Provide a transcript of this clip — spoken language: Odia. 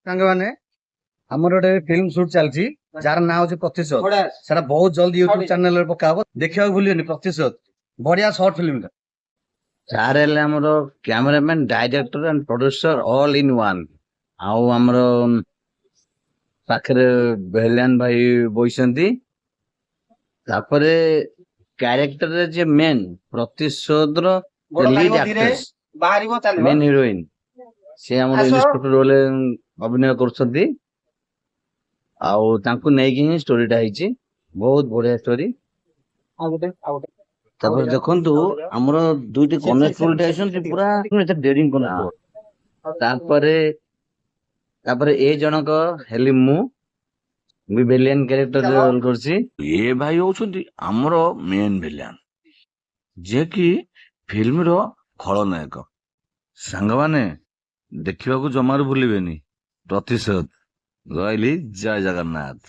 ସାଙ୍ଗମାନେ ଆମର ଗୋଟେ ଫିଲ୍ମ ସୁଟ ଚାଲିଛି ଯାହାର ନାଁ ହଉଛି ପ୍ରତିଶୋଧ। ସେଟା ବହୁତ ଜଲ୍ଦି ୟୁଟ୍ୟୁବ ଚ୍ୟାନେଲରେ ପକା ହବ, ଦେଖିବାକୁ ଭୁଲିବନି। ପ୍ରତିଶୋଧ ବଢିଆ ସର୍ଟ ଫିଲ୍ମ। ସାର୍ ହେଲେ ଆମର cameraman, director and producer all in one. ଆଉ ଆମର ପାଖରେ ଭେଲିଆନ ଭାଇ ବଇଛନ୍ତି। ତାପରେ କ୍ୟାରେକ୍ଟରରେ ଯେ ମେନ୍ ପ୍ରତିଶୋଧର ଲିଡ୍ ଆକ୍ଟ୍ରେସ୍, ମେନ୍ ହିରୋଇନ୍, ସେ ଆମର ଇନ୍ସପେକ୍ଟର ରୋଲରେ ଅଭିନୟ କରୁଛନ୍ତି। ଆଉ ତାଙ୍କୁ ନେଇକି ହିଁ ଷ୍ଟୋରିଟା ହେଇଛି, ବହୁତ ବଢିଆ ଷ୍ଟୋରି। ତାପରେ ଦେଖନ୍ତୁ ଆମର ଦୁଇଟି କନେଷ୍ଟବଳ ଅଛନ୍ତି, ପୁରା ଡେରିଂ କନେଷ୍ଟବଳ। ତାପରେ ଏ ଜଣକ ହେଲି ମୁଁ ବି ଭିଲିଆନ କ୍ୟାରେକ୍ଟର ରୋଲ କରୁଛି। ଏ ଭାଇ ହଉଛନ୍ତି ଆମର ମେନ୍ ଭିଲିଆନ, ଯିଏକି ଫିଲ୍ମର ଖଳନାୟକ। ସାଙ୍ଗମାନେ ଦେଖିବାକୁ ଜମାରୁ ଭୁଲିବେନି ପ୍ରତିଶୋଧ। ରହିଲି, ଜୟ ଜଗନ୍ନାଥ।